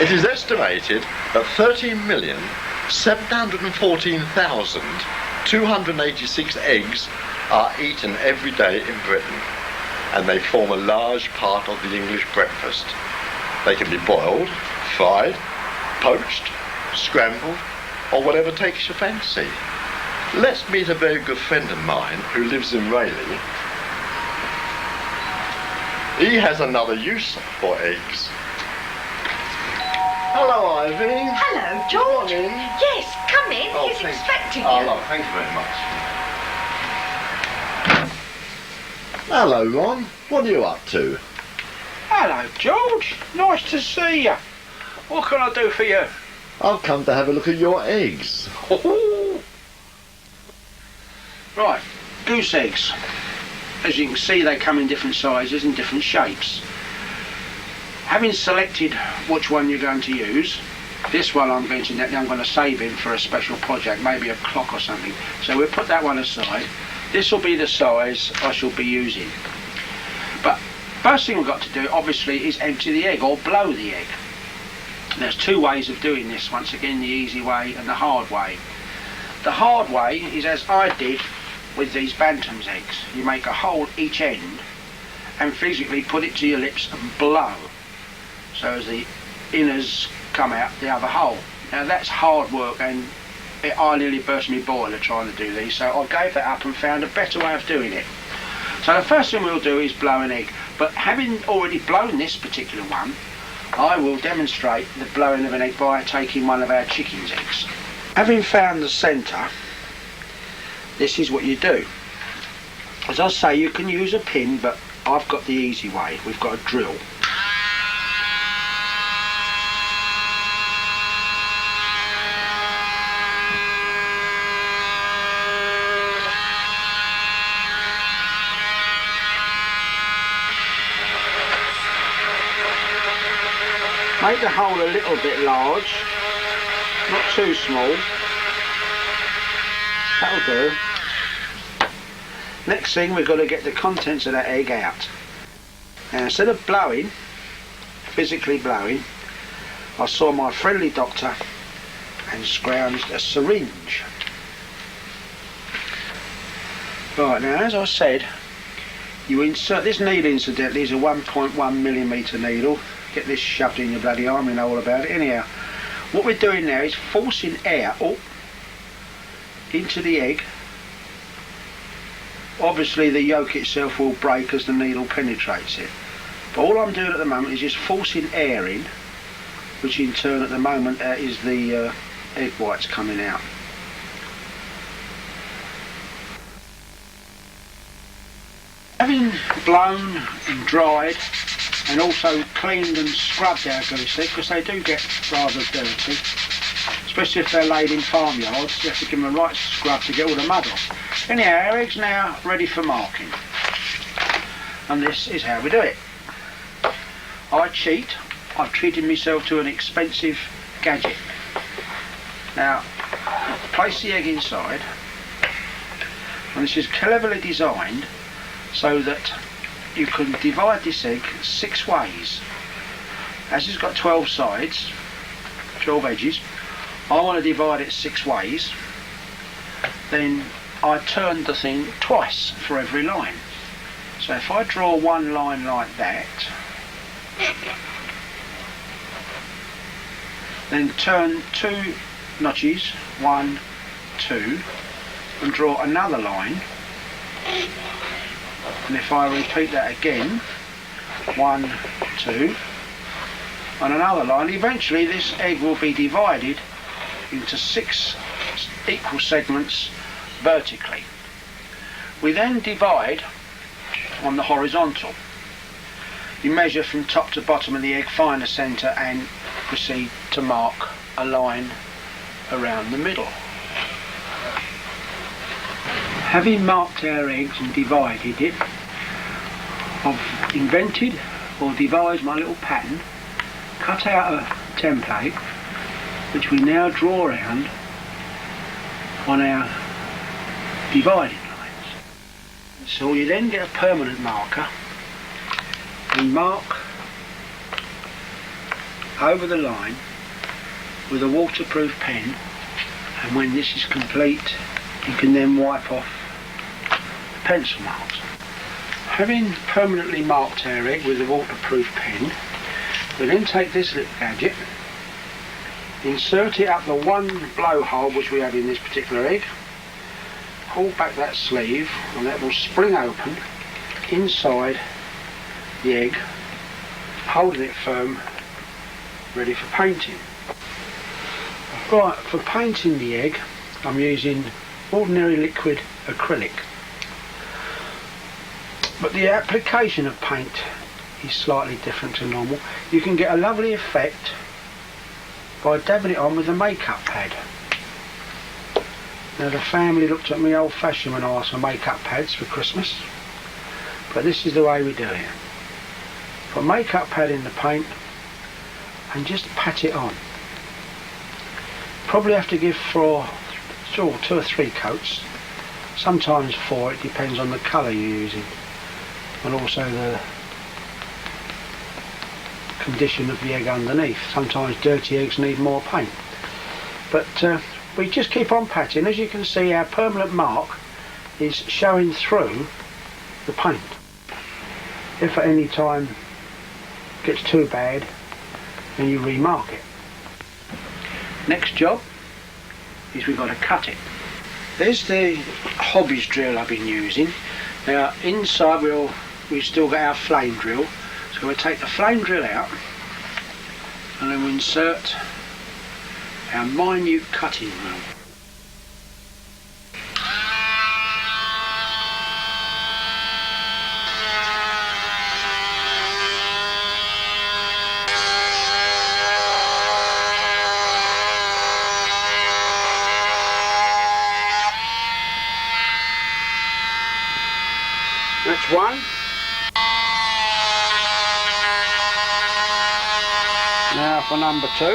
It is estimated that 13,714,286 eggs are eaten every day in Britain, and they form a large part of the English breakfast. They can be boiled, fried, poached, scrambled, or whatever takes your fancy. Let's meet a very good friend of mine who lives in Rayleigh. He has another use for eggs. Hello, Ivy. Hello, George. Come on in. Yes, come in. Oh, He's expecting Oh, you. no, thank you very much. Hello, Ron. What are you up to? Hello, George. Nice to see you. What can I do for you? I've come to have a look at your eggs. Right, goose eggs. As you can see, they come in different sizes and different shapes. Having selected which one you're going to use, this one I'm going to save him for a special project, maybe a clock or something. So we'll put that one aside. This will be the size I shall be using. But first thing we've got to do, obviously, is empty the egg or blow the egg. There's two ways of doing this, once again, the easy way and the hard way. The hard way is as I did with these Bantam's eggs. You make a hole each end and physically put it to your lips and blow, so as the inners come out the other hole. Now that's hard work, and I nearly burst my boiler trying to do these, so I gave that up and found a better way of doing it. So the first thing we'll do is blow an egg, but having already blown this particular one, I will demonstrate the blowing of an egg by taking one of our chicken's eggs. Having found the centre, this is what you do. As I say, you can use a pin, but I've got the easy way. We've got a drill. Make the hole a little bit large, not too small. That'll do. Next thing, we've got to get the contents of that egg out. Now, instead of blowing, physically blowing, I saw my friendly doctor and scrounged a syringe. Right, now as I said, you insert this needle, incidentally, is a 1.1mm needle. Get this shoved in your bloody arm, you know all about it. Anyhow, what we're doing now is forcing air up into the egg. Obviously the yolk itself will break as the needle penetrates it, but all I'm doing at the moment is just forcing air in, which in turn at the moment is the egg whites coming out. Having blown and dried and also cleaned and scrubbed our goose eggs, because they do get rather dirty, especially if they're laid in farmyards. You have to give them a right scrub to get all the mud off. Anyhow, our eggs now ready for marking, and this is how we do it. I cheat. I've treated myself to an expensive gadget. Now, place the egg inside, and this is cleverly designed so that you can divide this egg 6 ways. As it's got 12 sides, 12 edges, I want to divide it 6 ways. Then I turn the thing twice for every line. So if I draw one line like that, then turn 2 notches, 1, 2, and draw another line. And if I repeat that again, 1, 2, and another line, eventually this egg will be divided into 6 equal segments vertically. We then divide on the horizontal. You measure from top to bottom of the egg, find the centre, and proceed to mark a line around the middle. Having marked our eggs and divided it, I've invented or devised my little pattern, cut out a template which we now draw around on our dividing lines. So you then get a permanent marker and mark over the line with a waterproof pen, and when this is complete you can then wipe off the pencil marks. Having permanently marked our egg with a waterproof pen, we then take this little gadget, insert it up the one blowhole which we have in this particular egg, pull back that sleeve and that will spring open inside the egg, holding it firm, ready for painting. Right, for painting the egg I'm using ordinary liquid acrylic, but the application of paint is slightly different to normal. You can get a lovely effect by dabbing it on with a makeup pad. Now the family looked at me old fashioned when I asked for makeup pads for Christmas, but this is the way we do it. Put makeup pad in the paint and just pat it on. Probably have to give for 2 or 3 coats, sometimes 4, it depends on the colour you're using and also the condition of the egg underneath. Sometimes dirty eggs need more paint, but we just keep on patting. As you can see, our permanent mark is showing through the paint. If at any time it gets too bad, then you remark it. Next job is we've got to cut it. There's the hobbies drill I've been using. Now inside we've still got our flame drill, so we'll take the flame drill out and then we insert our minute cutting wheel. That's one. Now for number 2.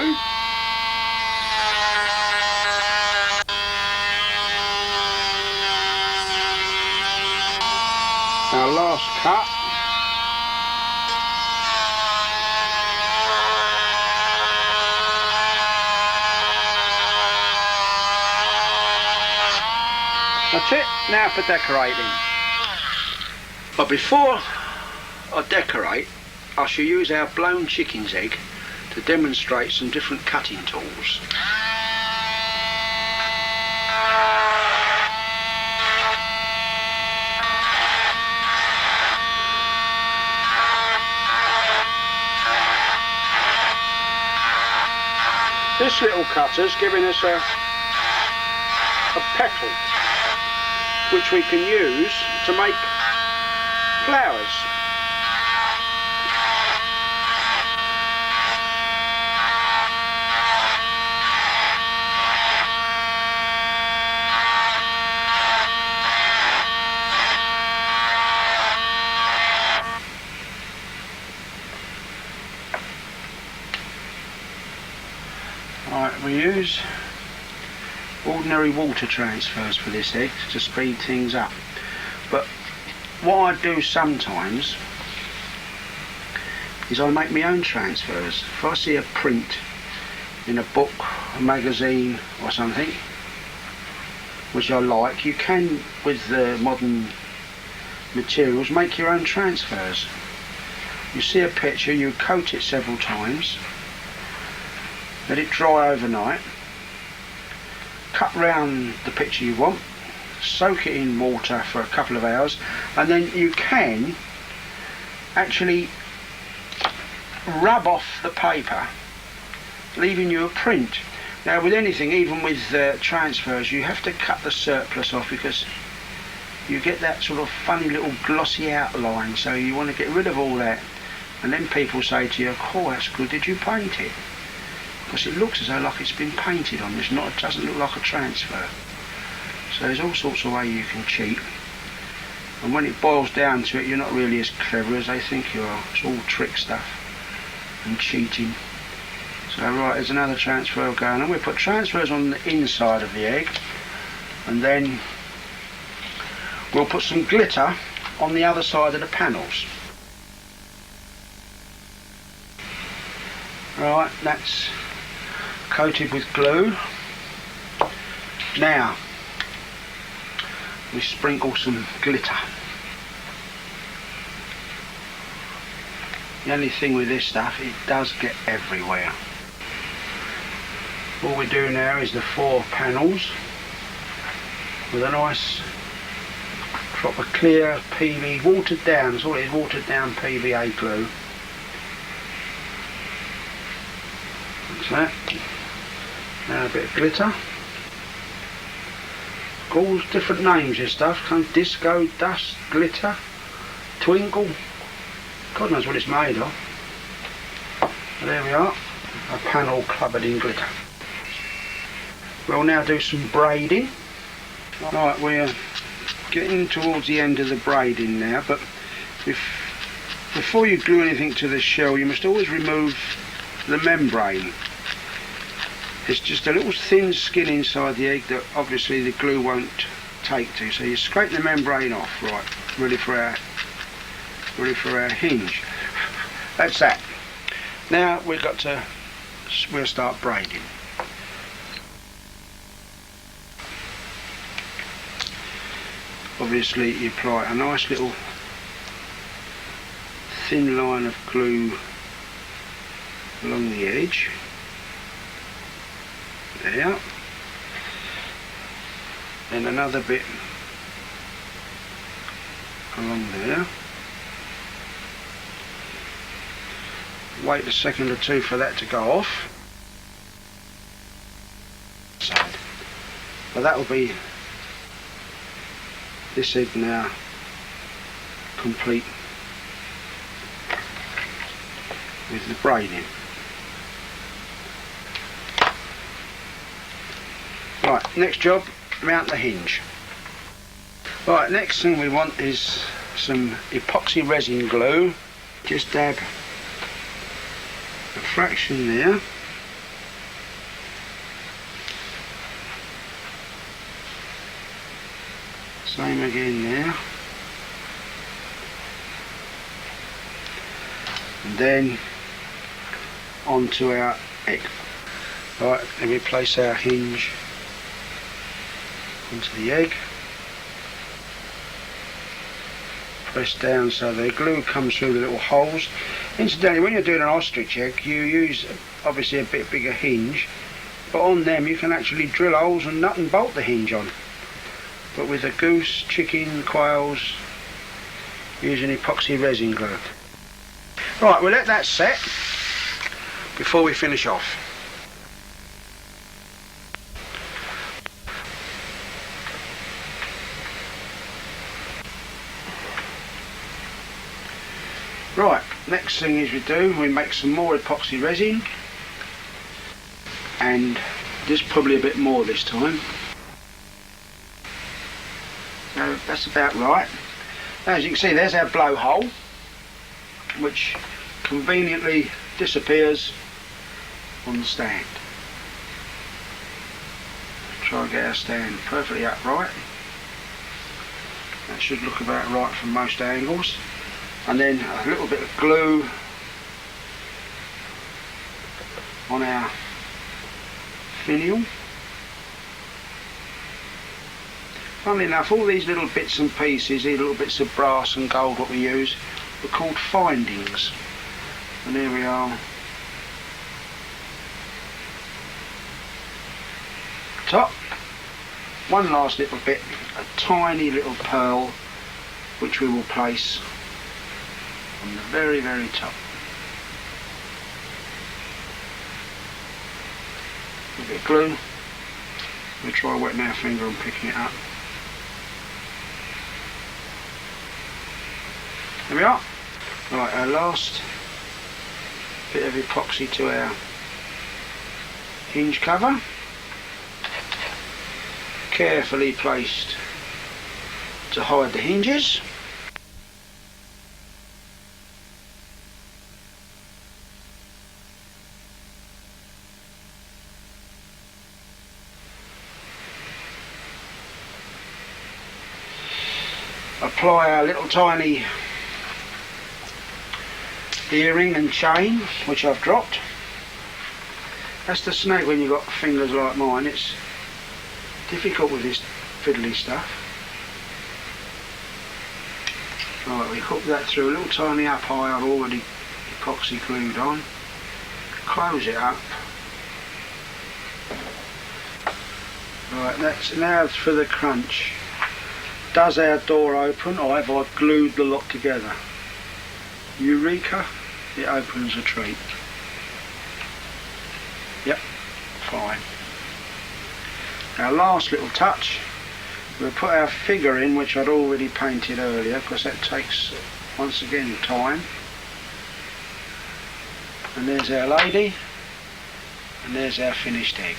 Our last cut. That's it. Now for decorating. But before I decorate, I shall use our blown chicken's egg to demonstrate some different cutting tools. This little cutter's giving us a petal which we can use to make flowers. Right, we use ordinary water transfers for this egg to speed things up, but what I do sometimes is I make my own transfers. If I see a print in a book, a magazine or something which I like, you can, with the modern materials, make your own transfers. You see a picture, you coat it several times, let it dry overnight, cut round the picture you want, soak it in water for a couple of hours, and then you can actually rub off the paper, leaving you a print. Now with anything, even with transfers, you have to cut the surplus off because you get that sort of funny little glossy outline, so you want to get rid of all that, and then people say to you, oh that's good, did you paint it? Because it looks as though like it's been painted on, it doesn't look like a transfer. So there's all sorts of ways you can cheat, and when it boils down to it, you're not really as clever as they think you are. It's all trick stuff and cheating. So right, there's another transfer going on. We put transfers on the inside of the egg, and then we'll put some glitter on the other side of the panels. Right, that's coated with glue. Now we sprinkle some glitter. The only thing with this stuff, it does get everywhere. All we do now is the 4 panels with a nice drop of clear PV, watered down, that's all it is, watered down PVA glue. That's that. Now a bit of glitter. All different names, this stuff. Disco, dust, glitter, twinkle. God knows what it's made of. But there we are, a panel covered in glitter. We'll now do some braiding. Right, we're getting towards the end of the braiding now, but before you glue anything to the shell, you must always remove the membrane. It's just a little thin skin inside the egg that obviously the glue won't take to. So you scrape the membrane off, right, ready for our hinge. That's that. Now we'll start braiding. Obviously you apply a nice little thin line of glue along the edge. There. And another bit along there. Wait a second or two for that to go off. Side. But that will be this egg now complete with the braiding. Right, next job, mount the hinge. Right, next thing we want is some epoxy resin glue. Just dab a fraction there. Same again there. And then onto our egg. Right, then we place our hinge onto the egg. Press down so the glue comes through the little holes. Incidentally, when you're doing an ostrich egg, you use obviously a bit bigger hinge, but on them you can actually drill holes and nut and bolt the hinge on. But with a goose, chicken, quails, using epoxy resin glue. Right, we'll let that set before we finish off. Right, next thing is we make some more epoxy resin, and just probably a bit more this time. So that's about right. Now, as you can see, there's our blowhole, which conveniently disappears on the stand. Try and get our stand perfectly upright. That should look about right from most angles. And then a little bit of glue on our finial. Funnily enough, all these little bits and pieces, these little bits of brass and gold what we use, are called findings. And here we are. Top. One last little bit, a tiny little pearl, which we will place on the very, very top. A bit of glue. We'll try wetting our finger and picking it up. There we are. Right, our last bit of epoxy to our hinge cover. Carefully placed to hide the hinges. Apply our little tiny earring and chain, which I've dropped. That's the snag when you've got fingers like mine. It's difficult with this fiddly stuff. Right, we hook that through a little tiny up high I've already epoxy glued on. Close it up. Right, that's now for the crunch. Does our door open, or have I glued the lot together? Eureka, it opens a treat. Yep, fine. Our last little touch, we'll put our figure in, which I'd already painted earlier, because that takes, once again, time. And there's our lady, and there's our finished egg.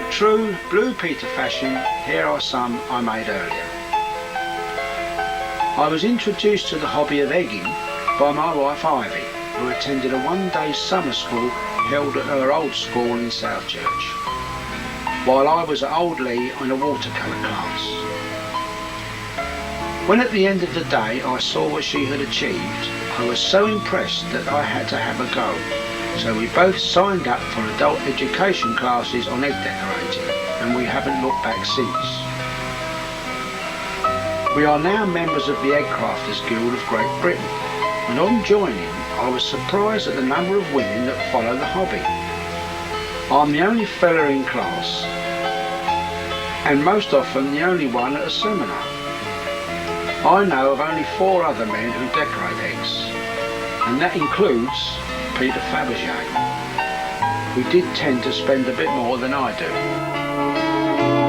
True Blue Peter fashion, here are some I made earlier. I was introduced to the hobby of egging by my wife Ivy, who attended a one-day summer school held at her old school in Southchurch, while I was at Old Lee on a watercolour class. When at the end of the day I saw what she had achieved, I was so impressed that I had to have a go. So we both signed up for adult education classes on egg decorating, and we haven't looked back since. We are now members of the Egg Crafters Guild of Great Britain, and on joining I was surprised at the number of women that follow the hobby. I'm the only fella in class, and most often the only one at a seminar. I know of only 4 other men who decorate eggs, and that includes Peter Fabergé, who did tend to spend a bit more than I do.